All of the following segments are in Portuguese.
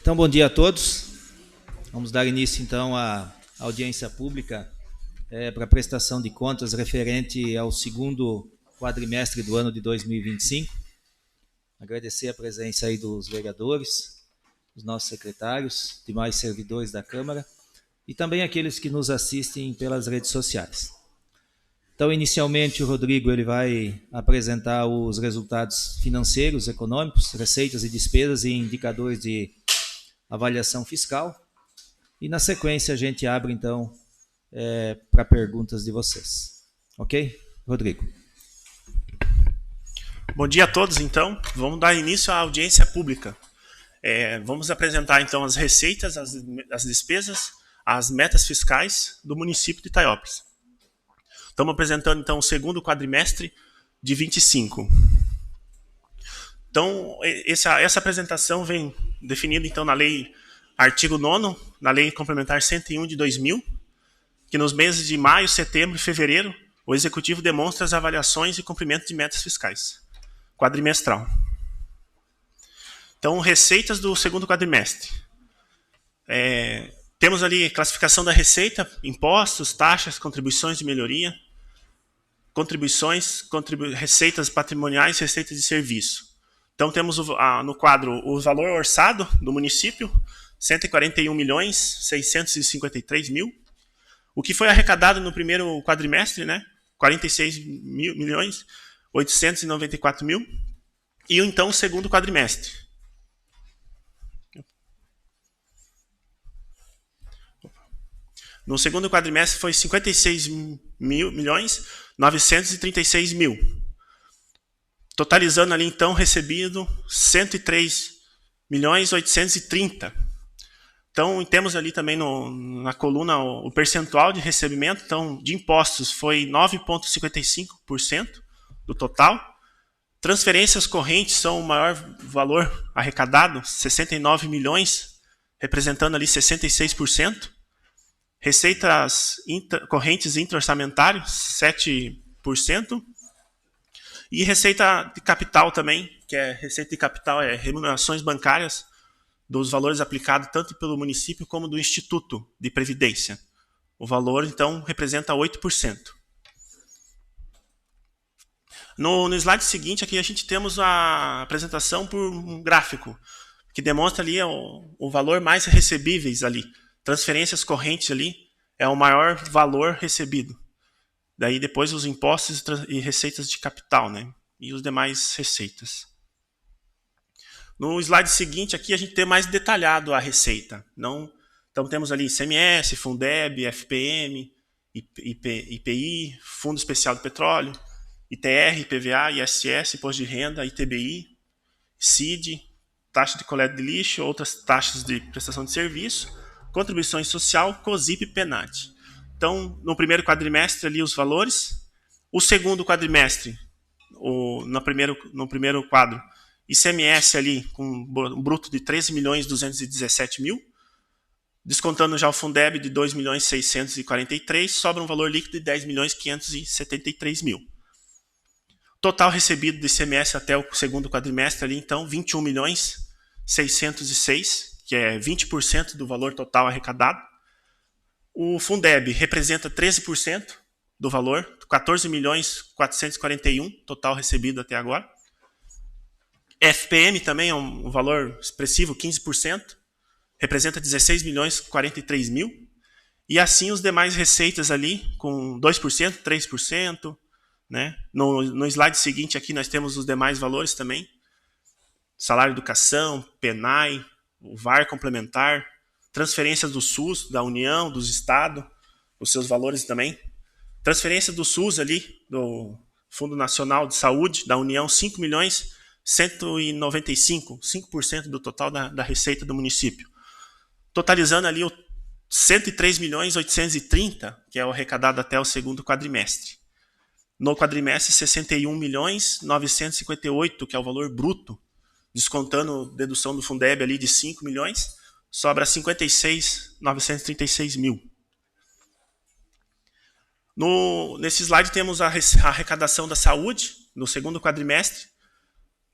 Então, bom dia a todos. Vamos dar início, então, à audiência pública para prestação de contas referente ao segundo quadrimestre do ano de 2025. Agradecer a presença aí dos vereadores, dos nossos secretários, demais servidores da Câmara e também aqueles que nos assistem pelas redes sociais. Então, inicialmente, o Rodrigo ele vai apresentar os resultados financeiros, econômicos, receitas e despesas e indicadores de avaliação fiscal. E, na sequência, a gente abre, então, para perguntas de vocês. Ok? Rodrigo. Bom dia a todos, então. Vamos dar início à audiência pública. Vamos apresentar, então, as receitas, as despesas, as metas fiscais do município de Itaiópolis. Estamos apresentando, então, o segundo quadrimestre de 25. Então, essa apresentação vem definida, então, na lei, artigo 9º, na lei complementar 101 de 2000, que nos meses de maio, setembro e fevereiro, o Executivo demonstra as avaliações e cumprimento de metas fiscais. Quadrimestral. Então, receitas do segundo quadrimestre. Temos ali classificação da receita, impostos, taxas, contribuições de melhoria, receitas patrimoniais, receitas de serviço. Então, temos no quadro o valor orçado do município, 141.653.000. O que foi arrecadado no primeiro quadrimestre, né? 46.894.000. E então o segundo quadrimestre. No segundo quadrimestre foi 56.936.000. Totalizando ali, então, recebido 103.830.000. Então, temos ali também na coluna o percentual de recebimento. Então, de impostos foi 9,55% do total. Transferências correntes são o maior valor arrecadado, 69 milhões, representando ali 66%. Receitas correntes intra-orçamentárias, 7%. E receita de capital também, que receita de capital remunerações bancárias dos valores aplicados tanto pelo município como do Instituto de Previdência. O valor, então, representa 8%. No slide seguinte, aqui a gente temos a apresentação por um gráfico, que demonstra ali o valor mais recebíveis ali. Transferências correntes ali é o maior valor recebido. Daí depois os impostos e receitas de capital, né? E os demais receitas. No slide seguinte, aqui a gente tem mais detalhado a receita. Então temos ali ICMS, Fundeb, FPM, IPI, Fundo Especial do Petróleo, ITR, IPVA, ISS, Imposto de Renda, ITBI, CID, taxa de coleta de lixo, outras taxas de prestação de serviço, contribuições social, COSIP e PENAD. Então, no primeiro quadrimestre ali os valores. O segundo quadrimestre, no primeiro quadro, ICMS ali com um bruto de 13.217.000, descontando já o Fundeb de 2.643.000, sobra um valor líquido de 10.573.000. Total recebido do ICMS até o segundo quadrimestre ali, então, 21.606.000, que é 20% do valor total arrecadado. O Fundeb representa 13% do valor, 14.441.000 total recebido até agora. FPM também é um valor expressivo, 15%, representa 16.043.000. E assim os demais receitas ali, com 2%, 3%. Né? No slide seguinte aqui nós temos os demais valores também. Salário de educação, PENAI, o VAR complementar, transferências do SUS, da União, dos Estados, os seus valores também. Transferência do SUS ali, do Fundo Nacional de Saúde, da União, 5.195.000, 5% do total da receita do município. Totalizando ali o 103.830.000, que é o arrecadado até o segundo quadrimestre. No quadrimestre, 61.958.000, que é o valor bruto, descontando dedução do Fundeb ali de 5 milhões, sobra 56.936.000. Nesse slide temos a arrecadação da saúde no segundo quadrimestre.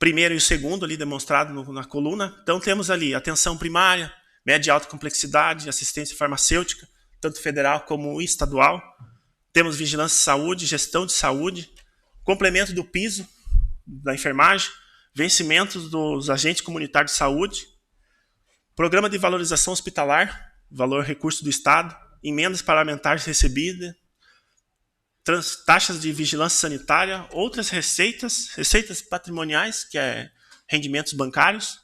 primeiro e o segundo ali demonstrado na coluna. Então temos ali atenção primária, média e alta complexidade, assistência farmacêutica, tanto federal como estadual. Temos vigilância de saúde, gestão de saúde, complemento do piso da enfermagem, vencimentos dos agentes comunitários de saúde, programa de valorização hospitalar, valor recurso do Estado, emendas parlamentares recebidas, taxas de vigilância sanitária, outras receitas patrimoniais, que é rendimentos bancários,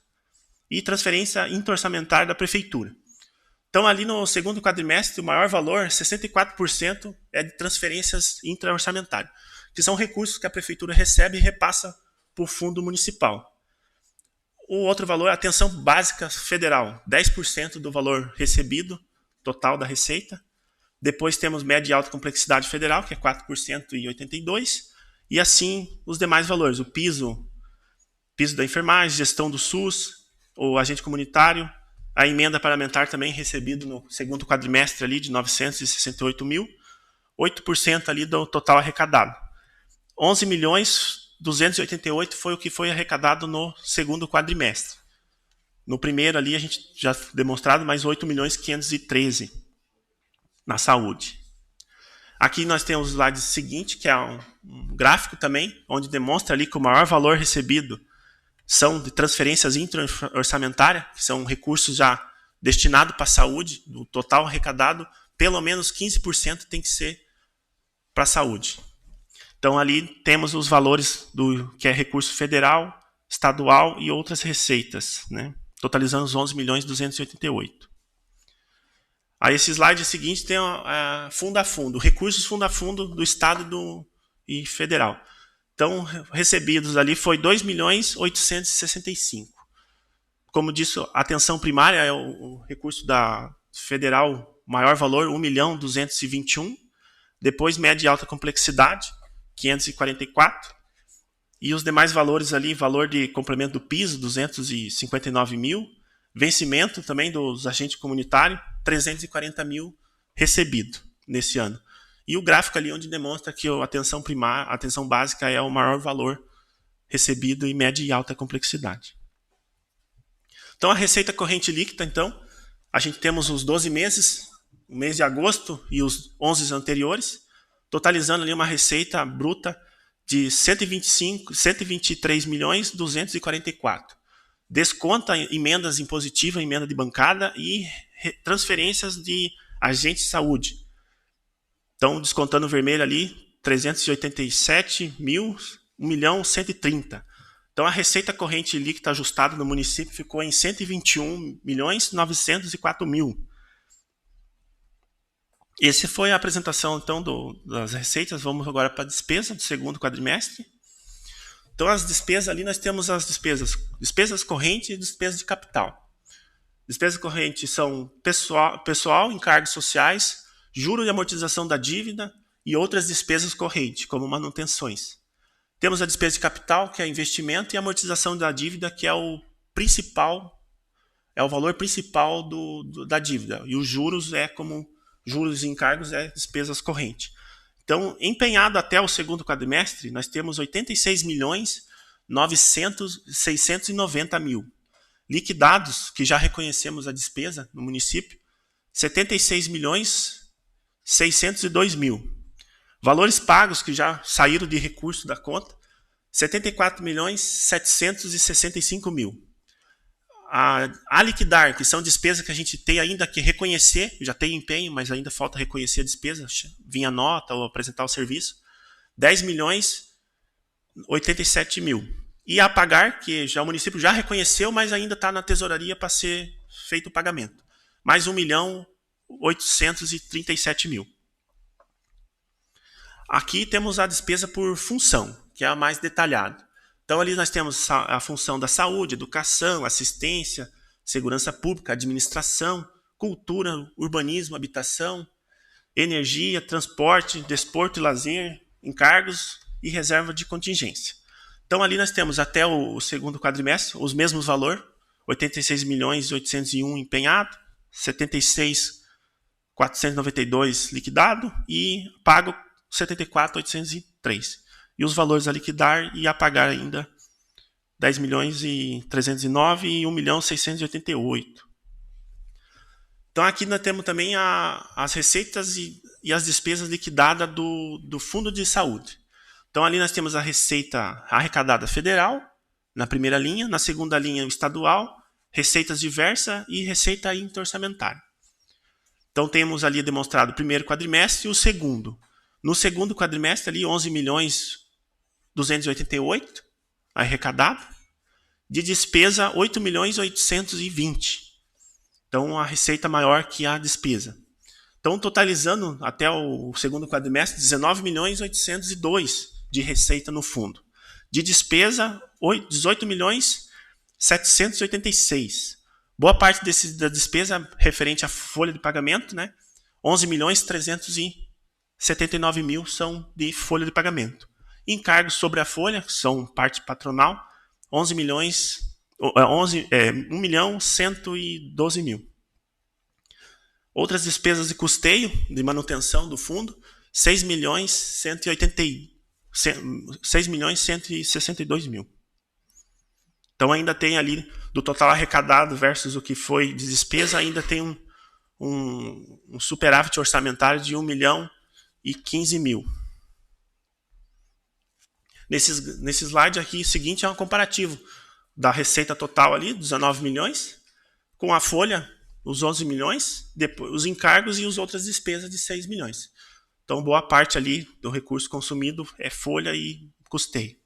e transferência interorçamentária da prefeitura. Então, ali no segundo quadrimestre, o maior valor, 64%, é de transferências intraorçamentárias, que são recursos que a prefeitura recebe e repassa para o fundo municipal. O outro valor é a atenção básica federal, 10% do valor recebido total da receita. Depois temos média e alta complexidade federal, que é 4% e 82%. E assim os demais valores, o piso da enfermagem, gestão do SUS, o agente comunitário, a emenda parlamentar também recebido no segundo quadrimestre ali de 968 mil, 8% ali do total arrecadado. 11.288 foi o que foi arrecadado no segundo quadrimestre. No primeiro ali a gente já demonstrado mais 8.513 na saúde. Aqui nós temos o slide seguinte, que é um gráfico também, onde demonstra ali que o maior valor recebido são de transferências intra-orçamentárias, que são recursos já destinados para a saúde, do total arrecadado, pelo menos 15% tem que ser para a saúde. Então ali temos os valores do que é recurso federal, estadual e outras receitas, né? Totalizando os 11.288. Aí esse slide seguinte tem fundo a fundo, recursos fundo a fundo do Estado e federal. Então, recebidos ali foi 2.865. Como disse, a atenção primária é o recurso da federal, maior valor, 1.221. Depois, média e alta complexidade, 544. E os demais valores ali, valor de complemento do piso, 259 mil. Vencimento também dos agentes comunitários, 340 mil recebido nesse ano. E o gráfico ali onde demonstra que a atenção primária, a atenção básica é o maior valor recebido em média e alta complexidade. Então, a receita corrente líquida, então, a gente temos os 12 meses, o mês de agosto e os 11 anteriores, totalizando ali uma receita bruta de 123.244. Desconta emendas impositivas, emenda de bancada e transferências de agentes de saúde. Então, descontando o vermelho ali, 387 mil, 1.130. Então, a receita corrente líquida ajustada no município ficou em 121.904.000. Essa foi a apresentação, então, das receitas. Vamos agora para a despesa do segundo quadrimestre. Então, as despesas ali, nós temos as despesas correntes e despesas de capital. Despesas correntes são pessoal, encargos sociais, juros de amortização da dívida e outras despesas correntes, como manutenções. Temos a despesa de capital, que é investimento, e a amortização da dívida, que é o valor principal da dívida. E os juros juros e encargos é despesas correntes. Então, empenhado até o segundo quadrimestre, nós temos 86.690.000. Liquidados, que já reconhecemos a despesa no município, 76.602.000. Valores pagos que já saíram de recurso da conta, 74.765.000. A liquidar, que são despesas que a gente tem ainda que reconhecer, já tem empenho, mas ainda falta reconhecer a despesa, vinha nota ou apresentar o serviço, 10.087.000. E a pagar, que já o município já reconheceu, mas ainda está na tesouraria para ser feito o pagamento, mais 1.837.000. Aqui temos a despesa por função, que é a mais detalhada. Então, ali nós temos a função da saúde, educação, assistência, segurança pública, administração, cultura, urbanismo, habitação, energia, transporte, desporto e lazer, encargos e reserva de contingência. Então, ali nós temos até o segundo quadrimestre os mesmos valores, 86.801 empenhado, 76.492 liquidado e pago 74.803. E os valores a liquidar e a pagar ainda 10.309.000 e 1.688.000. Então aqui nós temos também as receitas e as despesas liquidadas do Fundo de Saúde. Então ali nós temos a receita arrecadada federal, na primeira linha, na segunda linha estadual, receitas diversas e receita interorçamentária. Então temos ali demonstrado o primeiro quadrimestre e o segundo. No segundo quadrimestre ali 11.288.000 arrecadado, de despesa 8.820.000. Então a receita maior que a despesa. Então totalizando até o segundo quadrimestre 19.802.000 de receita no fundo. De despesa 18.786.000. Boa parte da despesa referente à folha de pagamento, né? 11.379.000 são de folha de pagamento. Encargos sobre a folha, que são parte patronal, 1.112.000. Outras despesas de custeio, de manutenção do fundo, 6.162.000. Então ainda tem ali, do total arrecadado versus o que foi de despesa, ainda tem um superávit orçamentário de 1.015.000. Nesse slide aqui seguinte é um comparativo da receita total ali, 19 milhões, com a folha, os 11 milhões, depois, os encargos e as outras despesas de 6 milhões. Então boa parte ali do recurso consumido é folha e custeio.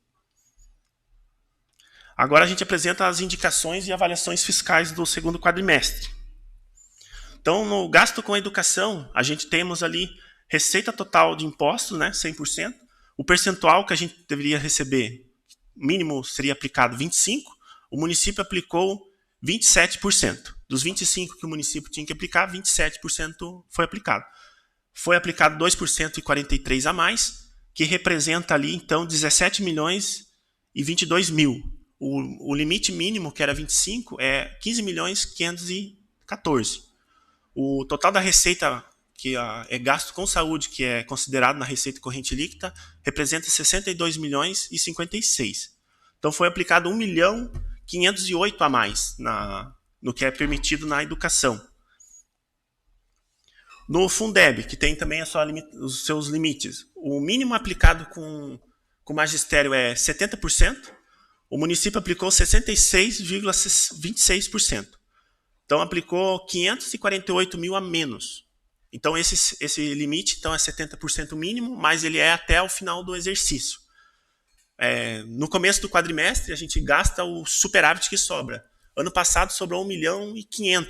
Agora a gente apresenta as indicações e avaliações fiscais do segundo quadrimestre. Então, no gasto com a educação, a gente temos ali receita total de impostos, né, 100%. O percentual que a gente deveria receber, mínimo seria aplicado 25%, o município aplicou 27%. Dos 25% que o município tinha que aplicar, 27% foi aplicado. Foi aplicado 2% e 43% a mais, que representa ali, então, 17.022.000. O limite mínimo, que era 25, é 15.514. O total da receita que é gasto com saúde, que é considerado na receita corrente líquida, representa 62.056. Então foi aplicado 1.508.000 a mais no que é permitido na educação. No Fundeb, que tem também os seus limites, o mínimo aplicado com magistério é 70%, o município aplicou 66,26%. Então, aplicou 548.000 a menos. Então, esse limite então, é 70% mínimo, mas ele é até o final do exercício. No começo do quadrimestre, a gente gasta o superávit que sobra. Ano passado, sobrou 1.500.000,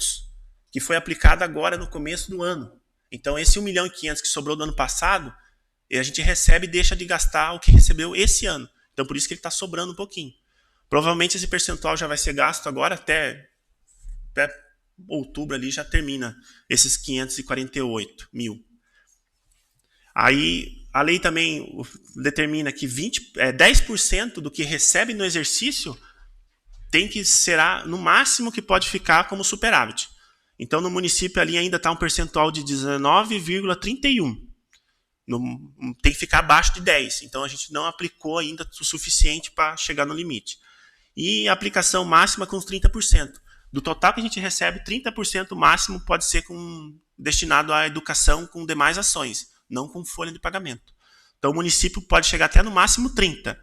que foi aplicado agora no começo do ano. Então, esse 1.500.000 que sobrou do ano passado, a gente recebe e deixa de gastar o que recebeu esse ano. Então, por isso que ele está sobrando um pouquinho. Provavelmente esse percentual já vai ser gasto agora até outubro ali já termina esses 548.000. Aí a lei também determina que 10% do que recebe no exercício será no máximo que pode ficar como superávit. Então no município ali ainda está um percentual de 19,31%. Tem que ficar abaixo de 10%. Então a gente não aplicou ainda o suficiente para chegar no limite. E a aplicação máxima com os 30%. Do total que a gente recebe, 30% máximo pode ser destinado à educação com demais ações, não com folha de pagamento. Então o município pode chegar até no máximo 30%.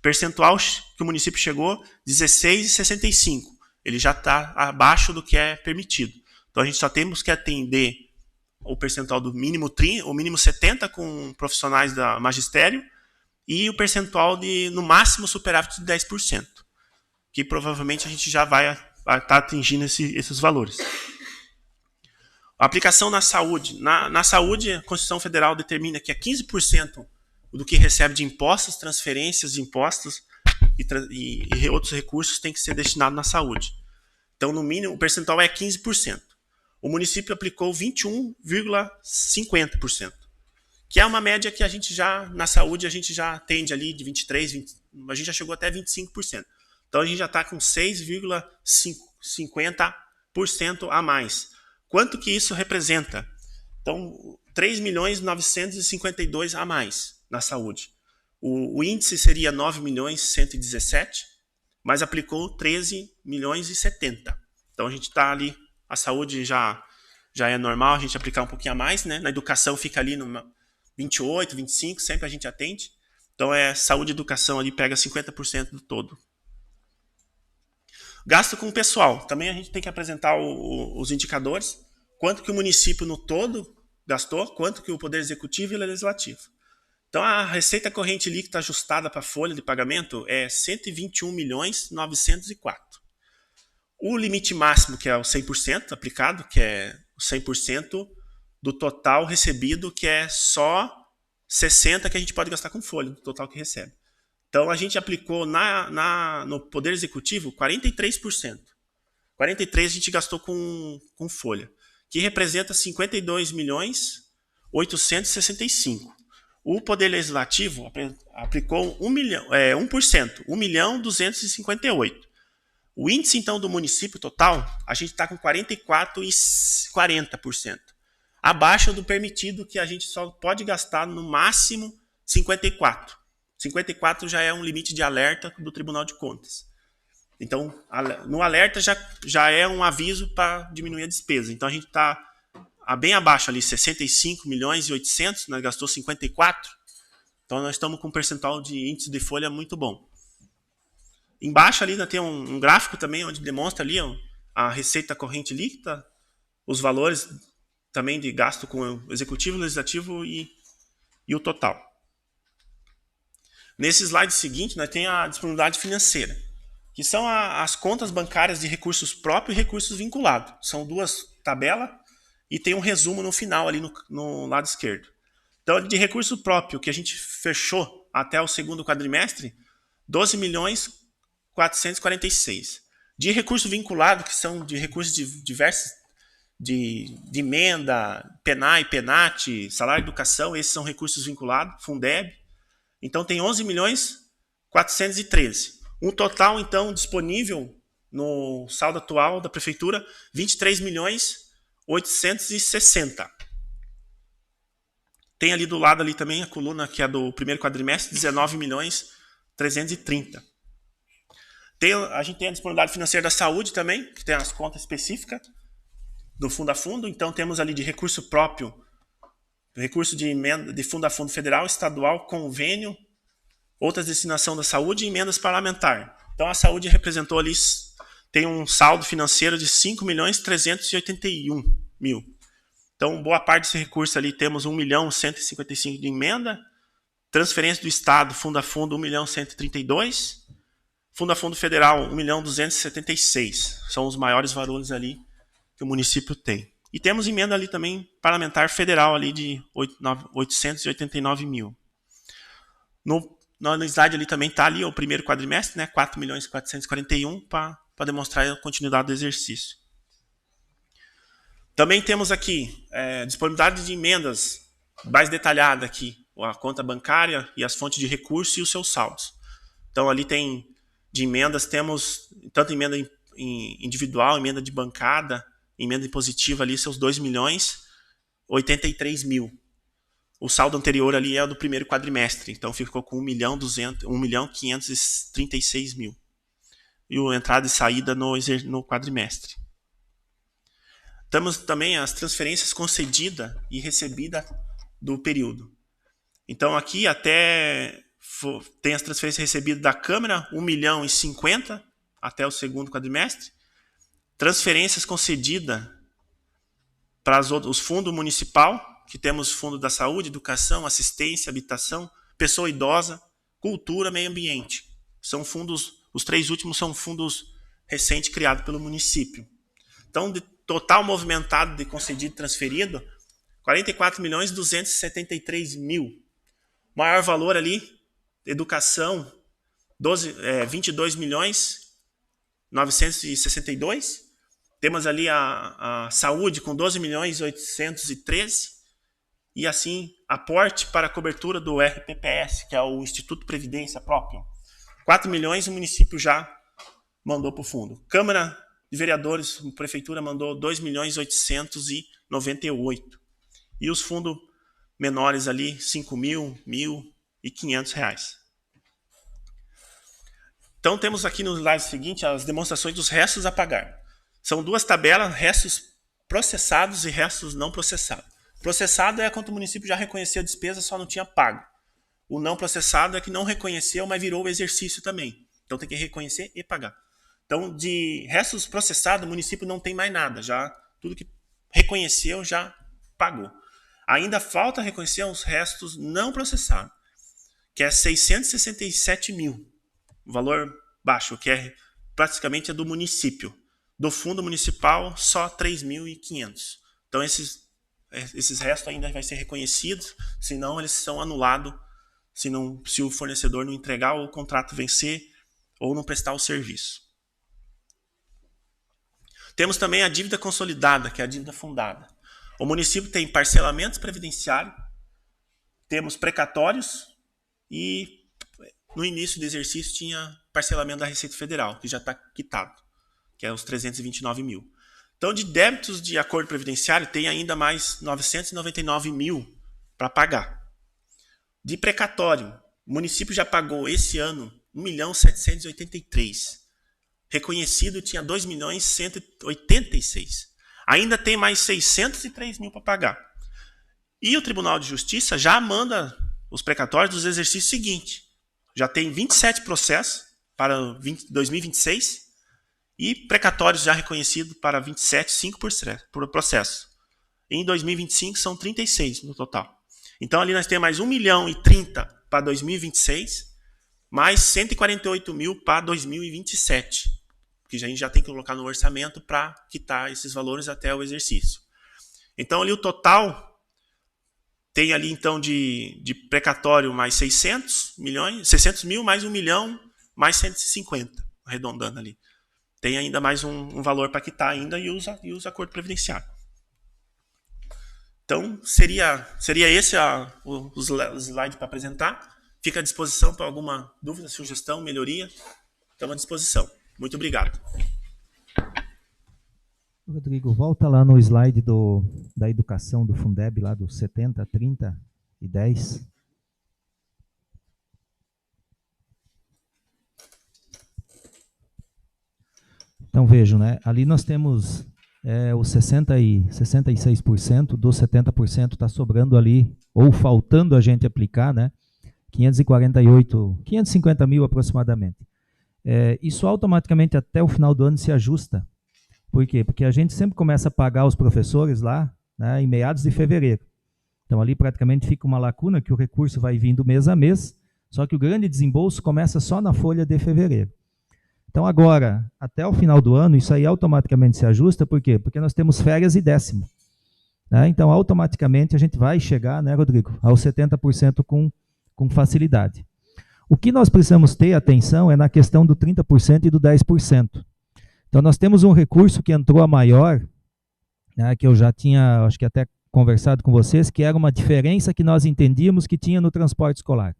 Percentual que o município chegou, 16,65%. Ele já está abaixo do que é permitido. Então a gente só temos que atender o percentual do mínimo 30%, o mínimo 70% com profissionais da magistério e o percentual de, no máximo, superávit de 10%. Que provavelmente a gente já vai estar atingindo esses valores. A aplicação na saúde. Na saúde, a Constituição Federal determina que é 15% do que recebe de impostos, transferências de impostos e outros recursos tem que ser destinado na saúde. Então, no mínimo, o percentual é 15%. O município aplicou 21,50%, que é uma média que a gente já, na saúde, a gente já atende ali de 23%, a gente já chegou até 25%. Então, a gente já está com 6,50% a mais. Quanto que isso representa? Então, 3.952.000 a mais na saúde. O índice seria 9.117.000. mas aplicou 13 milhões e 70. Então a gente está ali, a saúde já é normal a gente aplicar um pouquinho a mais, né? Na educação fica ali no 28, 25, sempre a gente atende. Então saúde e educação ali pega 50% do todo. Gasto com o pessoal. Também a gente tem que apresentar os indicadores. Quanto que o município no todo gastou, quanto que o Poder Executivo e o Legislativo. Então a receita corrente líquida ajustada para a folha de pagamento é 121.904. O limite máximo, que é o 100% aplicado, que é o 100% do total recebido, que é só 60% que a gente pode gastar com folha, do total que recebe. Então, a gente aplicou no Poder Executivo 43%. 43% a gente gastou com folha, que representa 52.865. O Poder Legislativo aplicou 1%, 1.258. O índice, então, do município total, a gente está com 44,40%. Abaixo do permitido, que a gente só pode gastar no máximo 54%. 54 já é um limite de alerta do Tribunal de Contas. Então, no alerta já é um aviso para diminuir a despesa. Então, a gente está bem abaixo ali, 65.800.000, nós gastou 54. Então, nós estamos com um percentual de índice de folha muito bom. Embaixo ali tem um gráfico também, onde demonstra ali a receita corrente líquida, os valores também de gasto com o Executivo, o Legislativo e o total. Nesse slide seguinte, nós temos a disponibilidade financeira, que são as contas bancárias de recursos próprios e recursos vinculados. São duas tabelas e tem um resumo no final, ali no lado esquerdo. Então, de recurso próprio, que a gente fechou até o segundo quadrimestre, 12.446. De recurso vinculado, que são de recursos diversos, de emenda, PENAI, PENAT, salário de educação, esses são recursos vinculados, Fundeb. Então, tem 11.413. Um total, então, disponível no saldo atual da Prefeitura, 23.860. Tem ali do lado ali também a coluna que é do primeiro quadrimestre, 19.330. A gente tem a disponibilidade financeira da saúde também, que tem as contas específicas do fundo a fundo. Então, temos ali de recurso próprio, recurso de emenda de fundo a fundo federal, estadual, convênio, outras destinação da saúde e emendas parlamentar. Então, a saúde representou ali, tem um saldo financeiro de 5.381.000. Então, boa parte desse recurso ali, temos 1.155.000 de emenda, transferência do Estado, fundo a fundo, 1.132.000, fundo a fundo federal, 1.276.000. São os maiores valores ali que o município tem. E temos emenda ali também parlamentar federal ali de 889.000. No slide ali também está ali o primeiro quadrimestre, né, 4.441.000 para demonstrar a continuidade do exercício. Também temos aqui disponibilidade de emendas mais detalhada aqui, a conta bancária e as fontes de recurso e os seus saldos. Então ali tem de emendas, temos tanto emenda individual, emenda de bancada, emenda impositiva ali, seus 2.083.000. O saldo anterior ali é o do primeiro quadrimestre, então ficou com 1.536.000. E a entrada e saída no quadrimestre. Temos também as transferências concedidas e recebidas do período. Então aqui até tem as transferências recebidas da Câmara, 1.050.000 até o segundo quadrimestre. Transferências concedidas para os fundos municipal, que temos fundo da saúde, educação, assistência, habitação, pessoa idosa, cultura, meio ambiente. São fundos, os três últimos são fundos recentes criados pelo município. Então, de total movimentado de concedido e transferido, 44.273.000. Maior valor ali, educação, 22.962.000. Temos ali a saúde com 12.813.000. E assim, aporte para a cobertura do RPPS, que é o Instituto Previdência Próprio. 4 milhões o município já mandou para o fundo. Câmara de Vereadores, a Prefeitura mandou 2.898.000. E os fundos menores ali, 5.000, R$ 1.500. Então, temos aqui no slide seguinte as demonstrações dos restos a pagar. São duas tabelas, restos processados e restos não processados. Processado é quando o município já reconheceu a despesa, só não tinha pago. O não processado é que não reconheceu, mas virou o exercício também. Então, tem que reconhecer e pagar. Então, de restos processados, o município não tem mais nada. Já tudo que reconheceu já pagou. Ainda falta reconhecer os restos não processados, que é 667 mil. Valor baixo, que é praticamente é do município. Do fundo municipal, só 3.500. Então, esses restos ainda vai ser reconhecidos, senão eles são anulados se o fornecedor não entregar ou o contrato vencer ou não prestar o serviço. Temos também a dívida consolidada, que é a dívida fundada. O município tem parcelamentos previdenciários, temos precatórios e no início do exercício tinha parcelamento da Receita Federal, que já está quitado, que é os 329 mil. Então, de débitos de acordo previdenciário, tem ainda mais 999 mil para pagar. De precatório, o município já pagou esse ano 1.783.000. Reconhecido tinha 2.186.000. Ainda tem mais 603 mil para pagar. E o Tribunal de Justiça já manda os precatórios dos exercícios seguintes. Já tem 27 processos para 2026 e precatórios já reconhecidos para 27, 5 por processo. Em 2025 são 36 no total. Então ali nós temos mais 1.030.000 para 2026, mais 148 mil para 2027, que a gente já tem que colocar no orçamento para quitar esses valores até o exercício. Então ali o total tem ali, então, de precatório mais 600 mil, mais 1 milhão, mais 150, arredondando ali. Tem ainda mais um valor para quitar ainda e usa acordo previdenciário. Então, seria esse o slide para apresentar. Fica à disposição para alguma dúvida, sugestão, melhoria. Estamos à disposição. Muito obrigado. Rodrigo, volta lá no slide da educação do Fundeb, lá do 70, 30 e 10. Então vejam, né? Ali nós temos os 66%, dos 70% está sobrando ali, ou faltando a gente aplicar, né? 550 mil aproximadamente. Isso automaticamente até o final do ano se ajusta. Por quê? Porque a gente sempre começa a pagar os professores lá, né, em meados de fevereiro. Então ali praticamente fica uma lacuna que o recurso vai vindo mês a mês, só que o grande desembolso começa só na folha de fevereiro. Então agora, até o final do ano, isso aí automaticamente se ajusta, por quê? Porque nós temos férias e décimo. Né? Então automaticamente a gente vai chegar, né, Rodrigo, aos 70% com facilidade. O que nós precisamos ter atenção é na questão do 30% e do 10%. Então, nós temos um recurso que entrou a maior, né, que eu já tinha, acho que até conversado com vocês, que era uma diferença que nós entendíamos que tinha no transporte escolar,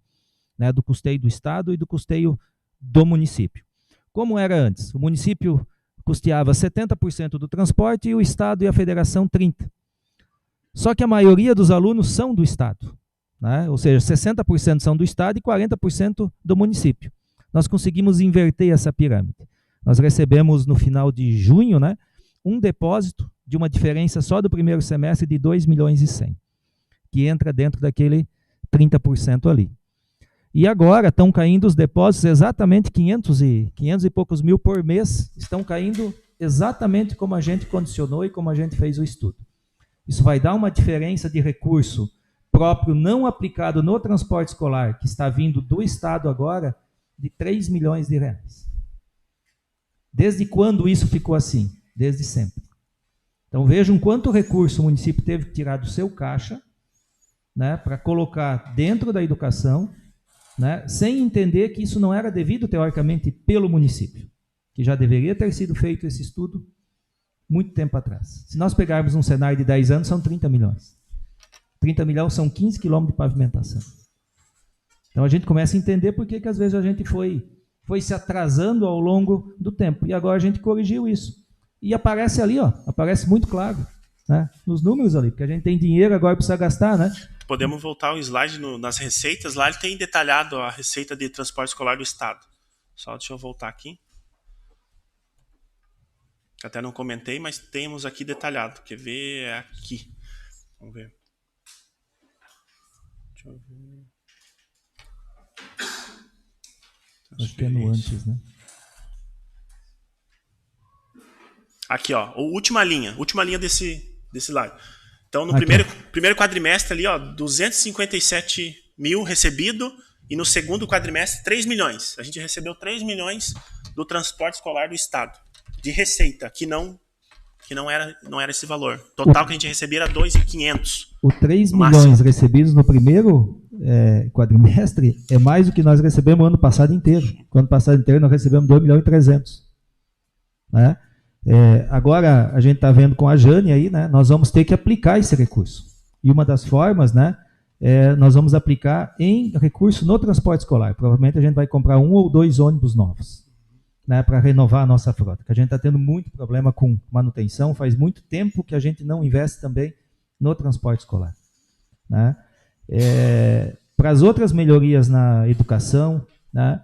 né, do custeio do Estado e do custeio do município. Como era antes? O município custeava 70% do transporte e o Estado e a Federação 30%. Só que a maioria dos alunos são do Estado, né, ou seja, 60% são do Estado e 40% do município. Nós conseguimos inverter essa pirâmide. Nós recebemos no final de junho, né, um depósito de uma diferença só do primeiro semestre de 2.100.000, que entra dentro daquele 30% ali. E agora estão caindo os depósitos exatamente 500 e poucos mil por mês, estão caindo exatamente como a gente condicionou e como a gente fez o estudo. Isso vai dar uma diferença de recurso próprio não aplicado no transporte escolar, que está vindo do Estado agora, de 3 milhões de reais. Desde quando isso ficou assim? Desde sempre. Então vejam quanto recurso o município teve que tirar do seu caixa, né, para colocar dentro da educação, né, sem entender que isso não era devido, teoricamente, pelo município, que já deveria ter sido feito esse estudo muito tempo atrás. Se nós pegarmos um cenário de 10 anos, são 30 milhões. 30 milhões são 15 quilômetros de pavimentação. Então a gente começa a entender por que às vezes a gente foi se atrasando ao longo do tempo. E agora a gente corrigiu isso. E aparece ali, ó, aparece muito claro, né, nos números ali, porque a gente tem dinheiro, agora precisa gastar, né? Podemos voltar ao slide nas receitas. Lá ele tem detalhado a receita de transporte escolar do Estado. Só deixa eu voltar aqui. Até não comentei, mas temos aqui detalhado. Quer ver? É aqui. Vamos ver. Deixa eu ver. Acho que é no antes, né? Aqui, ó. Última linha desse lado. Então, no aqui, primeiro quadrimestre ali, ó, 257 mil recebido, e no segundo quadrimestre, 3 milhões. A gente recebeu 3 milhões do transporte escolar do Estado, de receita, que não era esse valor. Total que a gente recebia era 2.500. O 3 milhões recebidos no primeiro quadrimestre é mais do que nós recebemos o ano passado inteiro. No ano passado inteiro nós recebemos 2 milhões e 300. Né? Agora a gente está vendo com a Jane aí, né? Nós vamos ter que aplicar esse recurso. E uma das formas, né? Nós vamos aplicar em recurso no transporte escolar. Provavelmente a gente vai comprar 1 ou 2 ônibus novos, né, para renovar a nossa frota. Que a gente está tendo muito problema com manutenção, faz muito tempo que a gente não investe também no transporte escolar. Né? Para as outras melhorias na educação, né,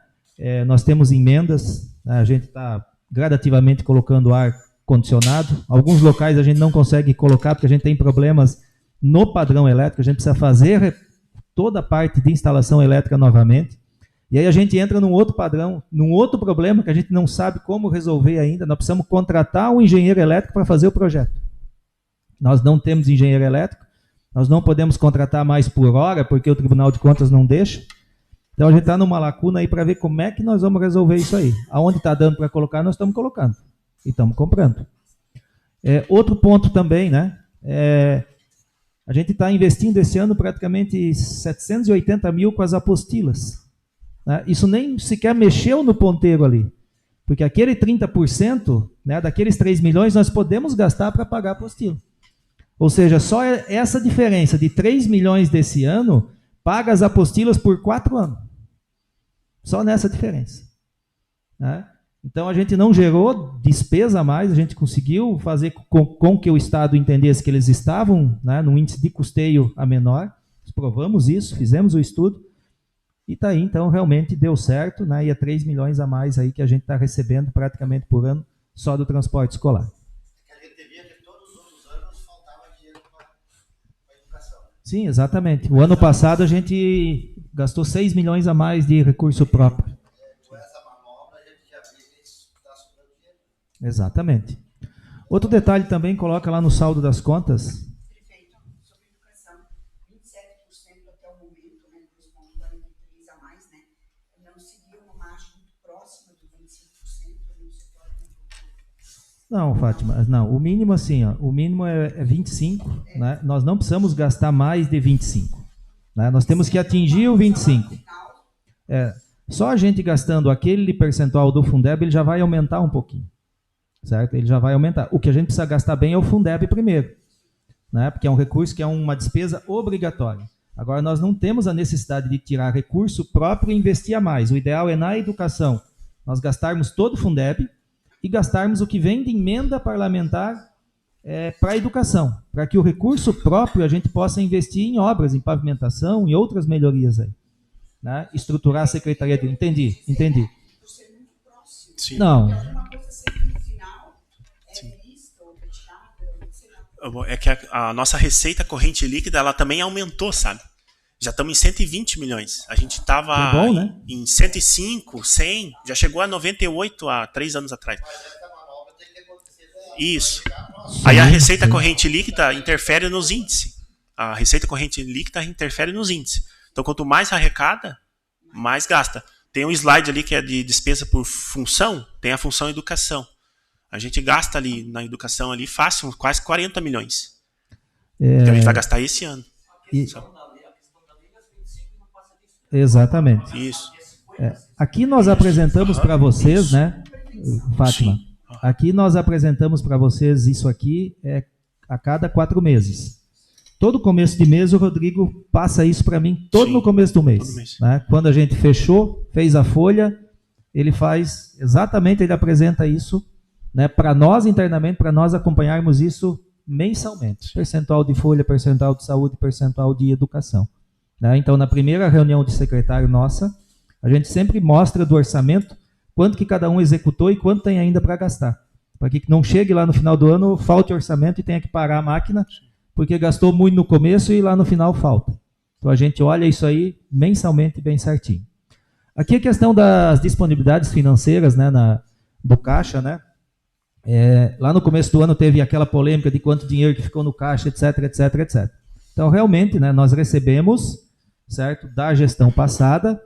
nós temos emendas, né, a gente está gradativamente colocando ar-condicionado. Alguns locais a gente não consegue colocar porque a gente tem problemas no padrão elétrico, a gente precisa fazer toda a parte de instalação elétrica novamente. E aí a gente entra num outro padrão, num outro problema que a gente não sabe como resolver ainda. Nós precisamos contratar um engenheiro elétrico para fazer o projeto. Nós não temos engenheiro elétrico, nós não podemos contratar mais por hora, porque o Tribunal de Contas não deixa. Então a gente está numa lacuna aí para ver como é que nós vamos resolver isso aí. Aonde está dando para colocar, nós estamos colocando. E estamos comprando. Outro ponto também, né? A gente está investindo esse ano praticamente 780 mil com as apostilas. Né? Isso nem sequer mexeu no ponteiro ali. Porque aquele 30%, né, daqueles 3 milhões nós podemos gastar para pagar a apostila. Ou seja, só essa diferença de 3 milhões desse ano paga as apostilas por 4 anos. Só nessa diferença. Né? Então a gente não gerou despesa a mais, a gente conseguiu fazer com que o Estado entendesse que eles estavam, né, num índice de custeio a menor. Provamos isso, fizemos o estudo. E está aí, então, realmente deu certo, né? E é 3 milhões a mais aí que a gente está recebendo praticamente por ano só do transporte escolar. A gente via que todos os outros anos faltava dinheiro para a educação. Sim, exatamente. O ano passado a gente gastou 6 milhões a mais de recurso próprio. Com essa manobra a gente já vê que está sobrando dinheiro. Exatamente. Outro detalhe também, coloca lá no saldo das contas. Não, Fátima, não. O mínimo assim, ó, o mínimo é 25, né? Nós não precisamos gastar mais de 25, né? Nós temos que atingir o 25. Só a gente gastando aquele percentual do Fundeb, ele já vai aumentar um pouquinho, certo? Ele já vai aumentar. O que a gente precisa gastar bem é o Fundeb primeiro, né? Porque é um recurso que é uma despesa obrigatória. Agora, nós não temos a necessidade de tirar recurso próprio e investir a mais. O ideal é na educação nós gastarmos todo o Fundeb e gastarmos o que vem de emenda parlamentar para a educação, para que o recurso próprio a gente possa investir em obras, em pavimentação e outras melhorias aí. Né? Estruturar a Secretaria de... Entendi. Sim. Não. É que a nossa receita corrente líquida ela também aumentou, sabe? Já estamos em 120 milhões. A gente estava né? em 105, 100, já chegou a 98 há 3 anos atrás. Mas essa manobra tem que acontecer. Isso. Aí a receita corrente líquida interfere nos índices. A receita corrente líquida interfere nos índices. Então, quanto mais arrecada, mais gasta. Tem um slide ali que é de despesa por função, tem a função educação. A gente gasta ali na educação ali fácil, quase 40 milhões. Que a gente vai gastar esse ano. Exatamente. Isso. Aqui nós apresentamos para vocês, né, Fátima? Sim. Aqui nós apresentamos para vocês isso aqui a cada 4 meses. Todo começo de mês o Rodrigo passa isso para mim, no começo do mês. Né? Quando a gente fez a folha, ele faz exatamente, ele apresenta isso, né, para nós internamente, para nós acompanharmos isso mensalmente. Percentual de folha, percentual de saúde, percentual de educação. Né? Então, na primeira reunião de secretário nossa, a gente sempre mostra do orçamento quanto que cada um executou e quanto tem ainda para gastar. Para que não chegue lá no final do ano, falte orçamento e tenha que parar a máquina, porque gastou muito no começo e lá no final falta. Então a gente olha isso aí mensalmente bem certinho. Aqui a questão das disponibilidades financeiras, né, do caixa, né? Lá no começo do ano teve aquela polêmica de quanto dinheiro que ficou no caixa, etc, etc, etc. Então realmente, né, nós recebemos, certo, da gestão passada,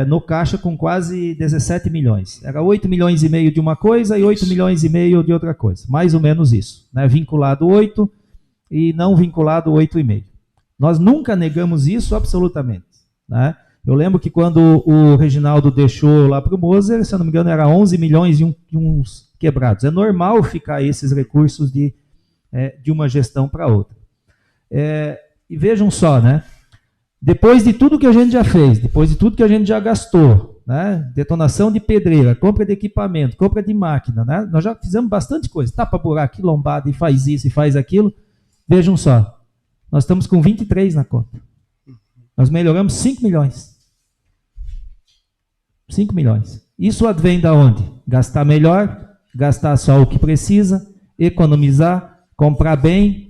no caixa com quase 17 milhões. Era 8 milhões e meio de uma coisa e 8 milhões e meio de outra coisa. Mais ou menos isso. Né? Vinculado 8 e não vinculado 8,5. Nós nunca negamos isso absolutamente. Né? Eu lembro que quando o Reginaldo deixou lá para o Moser, se eu não me engano, era 11 milhões e uns quebrados. É normal ficar esses recursos de uma gestão para outra. E vejam só, né? Depois de tudo que a gente já fez, depois de tudo que a gente já gastou, né? Detonação de pedreira, compra de equipamento, compra de máquina, né? Nós já fizemos bastante coisa, tapa buraco, lombada e faz isso e faz aquilo. Vejam só, nós estamos com 23 na conta. Nós melhoramos 5 milhões. 5 milhões. Isso advém da onde? Gastar melhor, gastar só o que precisa, economizar, comprar bem,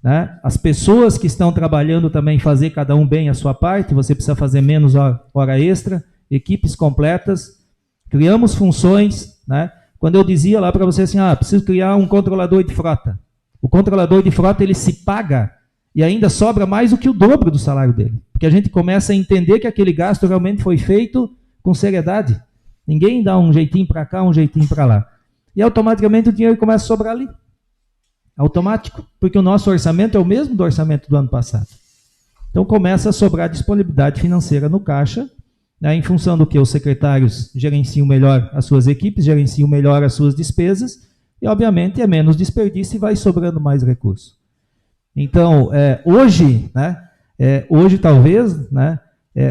né? As pessoas que estão trabalhando também fazer cada um bem a sua parte, você precisa fazer menos hora extra, equipes completas, criamos funções, né? Quando eu dizia lá para você assim, preciso criar um controlador de frota. O controlador de frota ele se paga e ainda sobra mais do que o dobro do salário dele, porque a gente começa a entender que aquele gasto realmente foi feito com seriedade. Ninguém dá um jeitinho para cá, um jeitinho para lá. E automaticamente o dinheiro começa a sobrar ali. Automático, porque o nosso orçamento é o mesmo do orçamento do ano passado. Então começa a sobrar disponibilidade financeira no caixa, né, em função do que os secretários gerenciam melhor as suas equipes, gerenciam melhor as suas despesas, e obviamente é menos desperdício e vai sobrando mais recurso. Então, hoje talvez, né,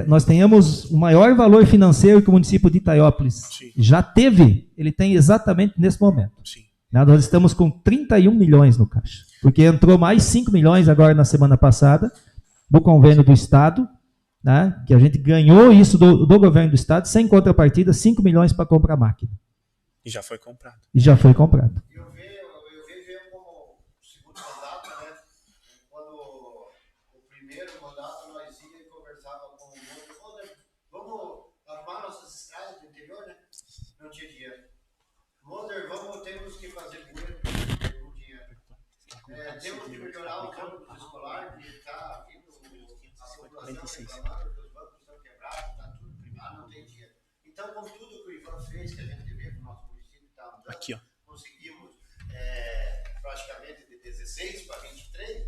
nós tenhamos o maior valor financeiro que o município de Itaiópolis já teve, ele tem exatamente nesse momento. Sim. Nós estamos com 31 milhões no caixa, porque entrou mais 5 milhões agora na semana passada, do convênio do Estado, né, que a gente ganhou isso do governo do Estado, sem contrapartida, 5 milhões para comprar máquina. E já foi comprado. Eu vejo como segundo mandato, né? Quando o primeiro mandato nós ia e conversava com o Moder, vamos arrumar nossas estradas do interior, né? Não tinha dinheiro. Moder, temos que fazer dinheiro com dinheiro. Temos que melhorar o campo escolar, que está vindo a população reclamando que os bancos estão quebrados, está tudo privado, não tem dinheiro. Então, com tudo que o Ivan fez, que a gente vê que o nosso município está mudando, aqui, ó. conseguimos praticamente de 16 para 23,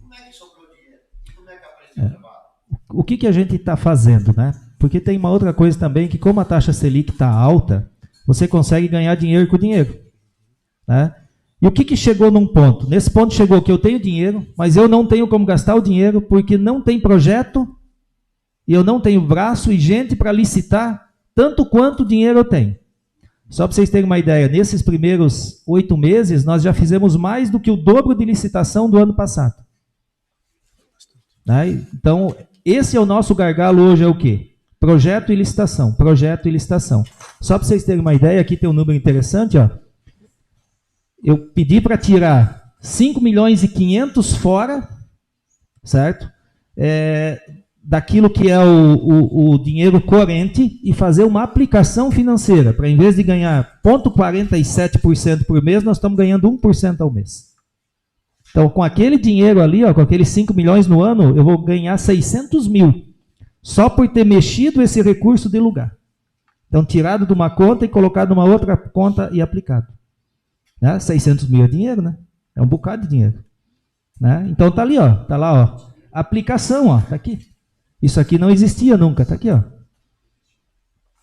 como é que sobrou dinheiro? E como é que apareceu o trabalho? O que a gente está fazendo, né? Porque tem uma outra coisa também, que como a taxa Selic está alta, você consegue ganhar dinheiro com dinheiro. Né? E o que chegou num ponto? Nesse ponto chegou que eu tenho dinheiro, mas eu não tenho como gastar o dinheiro porque não tem projeto e eu não tenho braço e gente para licitar tanto quanto dinheiro eu tenho. Só para vocês terem uma ideia, nesses primeiros 8 meses, nós já fizemos mais do que o dobro de licitação do ano passado. Né? Então, esse é o nosso gargalo hoje, é o quê? Projeto e licitação, projeto e licitação. Só para vocês terem uma ideia, aqui tem um número interessante, ó. Eu pedi para tirar 5 milhões e 500 fora, certo? Daquilo que é o dinheiro corrente e fazer uma aplicação financeira, para em vez de ganhar 0,47% por mês, nós estamos ganhando 1% ao mês. Então, com aquele dinheiro ali, ó, com aqueles 5 milhões no ano, eu vou ganhar 600 mil. Só por ter mexido esse recurso de lugar. Então, tirado de uma conta e colocado numa outra conta e aplicado. Né? 600 mil é dinheiro, né? É um bocado de dinheiro. Né? Então, tá ali, ó. Tá lá, ó. Aplicação, ó. Tá aqui. Isso aqui não existia nunca. Tá aqui, ó.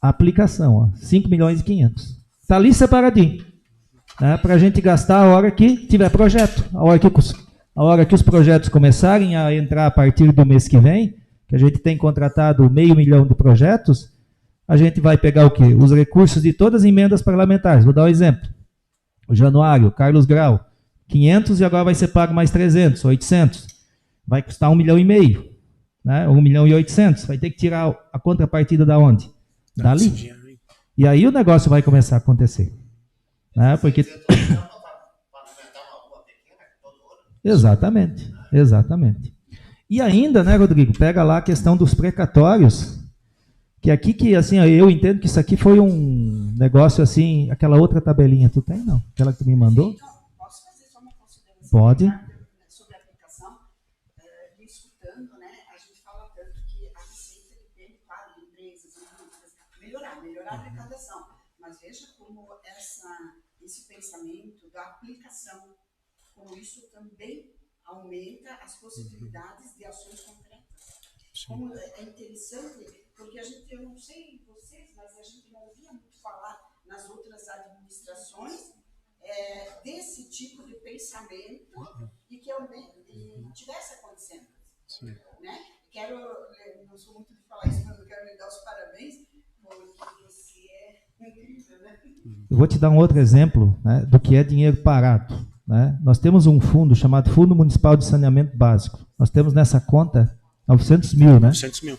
Aplicação, ó. 5 milhões e 500. Tá ali separadinho. Né? Para a gente gastar a hora que tiver projeto. A hora que os projetos começarem a entrar a partir do mês que vem, que a gente tem contratado 500 mil de projetos, a gente vai pegar o quê? Os recursos de todas as emendas parlamentares. Vou dar um exemplo. O Januário, Carlos Grau, 500 e agora vai ser pago mais 300, 800. Vai custar 1,5 milhão, né? 1,8 milhão. Vai ter que tirar a contrapartida da onde? Dali. E aí o negócio vai começar a acontecer. Né? Porque... Exatamente, exatamente. E ainda, né, Rodrigo, pega lá a questão dos precatórios, que aqui que, assim, eu entendo que isso aqui foi um negócio assim, aquela outra tabelinha, tu tem, não? Aquela que tu me mandou? Então, posso fazer só uma consideração? Pode. Sobre a aplicação, me escutando, né, a gente fala tanto que a receita depende, claro, de empresas, melhorar a arrecadação, mas veja como esse pensamento da aplicação, como isso também aumenta as possibilidades de ações concretas. Como é interessante, porque eu não sei vocês, mas a gente não ouvia muito falar nas outras administrações desse tipo de pensamento e que tivesse acontecendo. Né? Não sou muito de falar isso, mas eu quero lhe dar os parabéns, porque você é incrível, né? Eu vou te dar um outro exemplo, né, do que é dinheiro parado. Né? Nós temos um fundo chamado Fundo Municipal de Saneamento Básico. Nós temos nessa conta 900 mil, né? 900 mil.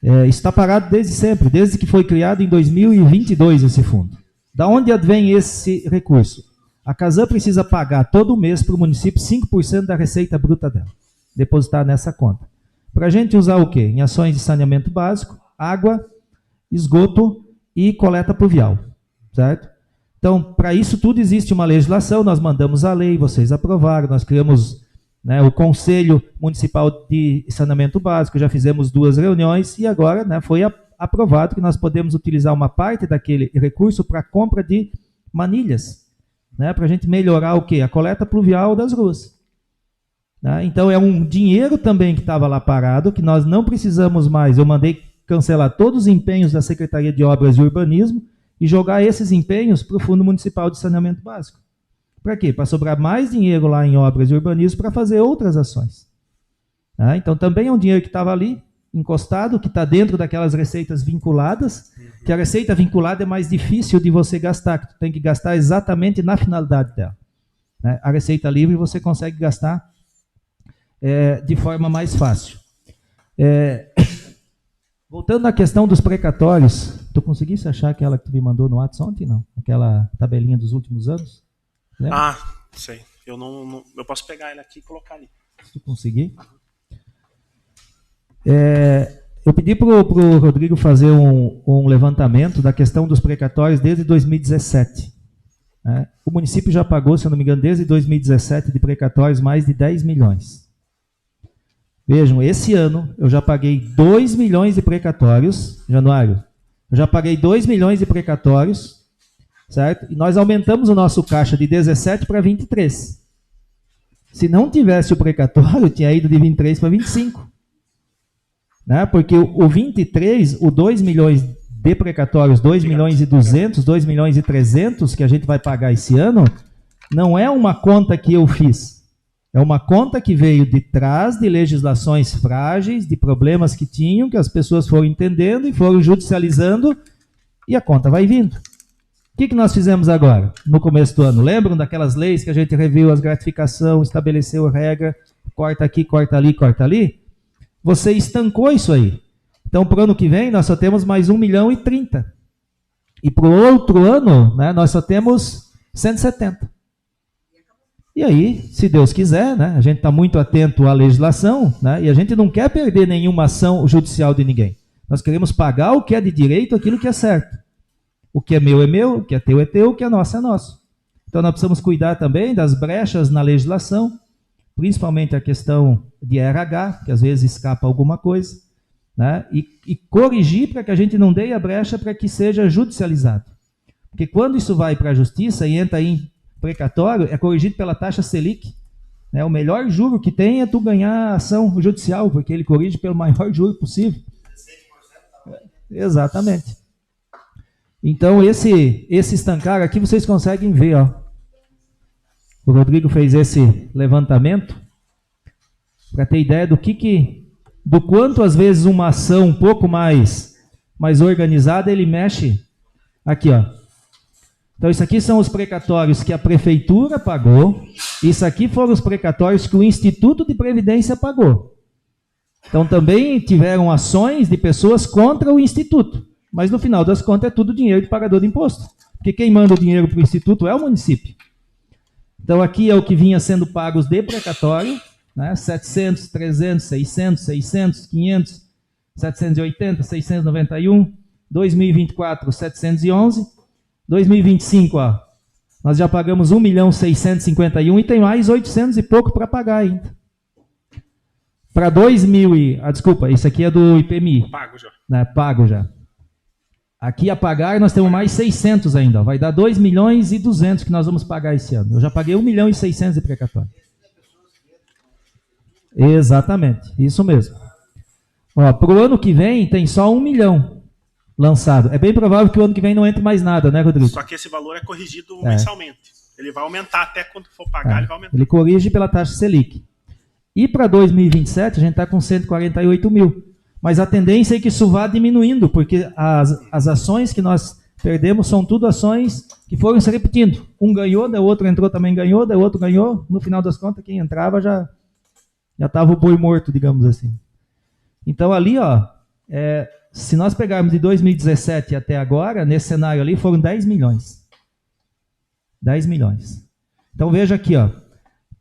Isso está parado desde sempre, desde que foi criado em 2022 esse fundo. Da onde advém esse recurso? A Casan precisa pagar todo mês para o município 5% da receita bruta dela, depositar nessa conta. Para a gente usar o quê? Em ações de saneamento básico, água, esgoto e coleta pluvial, certo? Então, para isso tudo existe uma legislação, nós mandamos a lei, vocês aprovaram, nós criamos, né, o Conselho Municipal de Saneamento Básico, já fizemos 2 reuniões e agora, né, foi aprovado que nós podemos utilizar uma parte daquele recurso para compra de manilhas, né, para a gente melhorar o quê? A coleta pluvial das ruas. Né? Então, é um dinheiro também que estava lá parado, que nós não precisamos mais, eu mandei cancelar todos os empenhos da Secretaria de Obras e Urbanismo, e jogar esses empenhos para o Fundo Municipal de Saneamento Básico. Para quê? Para sobrar mais dinheiro lá em obras e urbanismo para fazer outras ações. Tá? Então, também é um dinheiro que estava ali, encostado, que está dentro daquelas receitas vinculadas, que a receita vinculada é mais difícil de você gastar, que tu tem que gastar exatamente na finalidade dela. Né? A receita livre você consegue gastar de forma mais fácil. Voltando à questão dos precatórios, tu conseguisse achar aquela que tu me mandou no WhatsApp ontem, não? Aquela tabelinha dos últimos anos? Lembra? Ah, sei. Eu posso pegar ela aqui e colocar ali. Se tu conseguir. Eu pedi para o Rodrigo fazer um levantamento da questão dos precatórios desde 2017. Né? O município já pagou, se eu não me engano, desde 2017 de precatórios mais de 10 milhões. Vejam, esse ano eu já paguei 2 milhões de precatórios, Januário. Eu já paguei 2 milhões de precatórios, certo? E nós aumentamos o nosso caixa de 17 para 23. Se não tivesse o precatório, tinha ido de 23 para 25. Né? Porque o 23, o 2 milhões de precatórios, 2 milhões e 200, 2 milhões e 300 que a gente vai pagar esse ano, não é uma conta que eu fiz. É uma conta que veio de trás de legislações frágeis, de problemas que tinham, que as pessoas foram entendendo e foram judicializando, e a conta vai vindo. O que nós fizemos agora, no começo do ano? Lembram daquelas leis que a gente reviu as gratificações, estabeleceu regra, corta aqui, corta ali, corta ali? Você estancou isso aí. Então, para o ano que vem, nós só temos mais 1 milhão e 30. E para o outro ano, né, nós só temos 170. E aí, se Deus quiser, né, a gente está muito atento à legislação, né, e a gente não quer perder nenhuma ação judicial de ninguém. Nós queremos pagar o que é de direito, aquilo que é certo. O que é meu, o que é teu, o que é nosso é nosso. Então nós precisamos cuidar também das brechas na legislação, principalmente a questão de RH, que às vezes escapa alguma coisa, né, e corrigir para que a gente não dê a brecha para que seja judicializado. Porque quando isso vai para a justiça e entra em precatório, é corrigido pela taxa Selic. Né? O melhor juro que tem é tu ganhar ação judicial, porque ele corrige pelo maior juro possível. Exatamente. Então, esse estancar aqui, vocês conseguem ver. Ó. O Rodrigo fez esse levantamento para ter ideia do quanto, às vezes, uma ação um pouco mais organizada, ele mexe aqui, ó. Então, isso aqui são os precatórios que a prefeitura pagou. Isso aqui foram os precatórios que o Instituto de Previdência pagou. Então, também tiveram ações de pessoas contra o Instituto. Mas no final das contas é tudo dinheiro de pagador de imposto. Porque quem manda o dinheiro para o Instituto é o município. Então aqui é o que vinha sendo pagos de precatório, né? 700, 300, 600, 600, 500, 780, 691, 2024, 711, 2025, ó, nós já pagamos 1.651.000 e tem mais 800 e pouco para pagar ainda. Para 2000 desculpa, isso aqui é do IPMI. Pago já. Né, pago já. Aqui a pagar nós temos mais 600 ainda, ó, vai dar 2.200.000 que nós vamos pagar esse ano. Eu já paguei 1.600.000 de precatório. Exatamente, isso mesmo. Para o ano que vem tem só 1 milhão lançado. É bem provável que o ano que vem não entre mais nada, né, Rodrigo? Só que esse valor é corrigido mensalmente. Ele vai aumentar até quando for pagar, ele vai aumentar. Ele corrige pela taxa Selic. E para 2027 a gente está com 148 mil. Mas a tendência é que isso vá diminuindo, porque as ações que nós perdemos são tudo ações que foram se repetindo. Um ganhou, daí o outro entrou também ganhou, daí o outro ganhou. No final das contas, quem entrava já estava o boi morto, digamos assim. Então ali, ó, se nós pegarmos de 2017 até agora, nesse cenário ali, foram 10 milhões. 10 milhões. Então veja aqui, ó.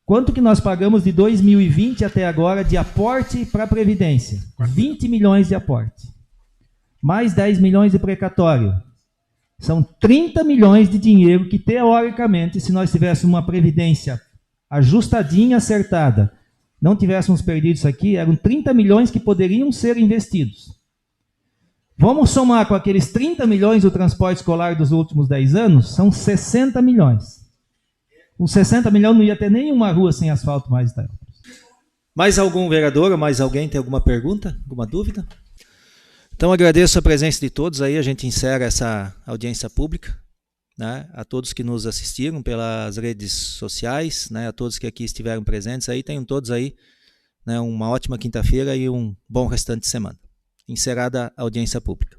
Quanto que nós pagamos de 2020 até agora de aporte para a Previdência? 20 milhões de aporte. Mais 10 milhões de precatório. São 30 milhões de dinheiro que, teoricamente, se nós tivéssemos uma Previdência ajustadinha, acertada, não tivéssemos perdido isso aqui, eram 30 milhões que poderiam ser investidos. Vamos somar com aqueles 30 milhões do transporte escolar dos últimos 10 anos, são 60 milhões. Com 60 milhões não ia ter nenhuma rua sem asfalto mais. Tá? Mais algum vereador ou mais alguém tem alguma pergunta, alguma dúvida? Então agradeço a presença de todos aí, a gente encerra essa audiência pública, né? A todos que nos assistiram pelas redes sociais, né? A todos que aqui estiveram presentes aí, tenham todos aí, né, uma ótima quinta-feira e um bom restante de semana. Encerrada a audiência pública.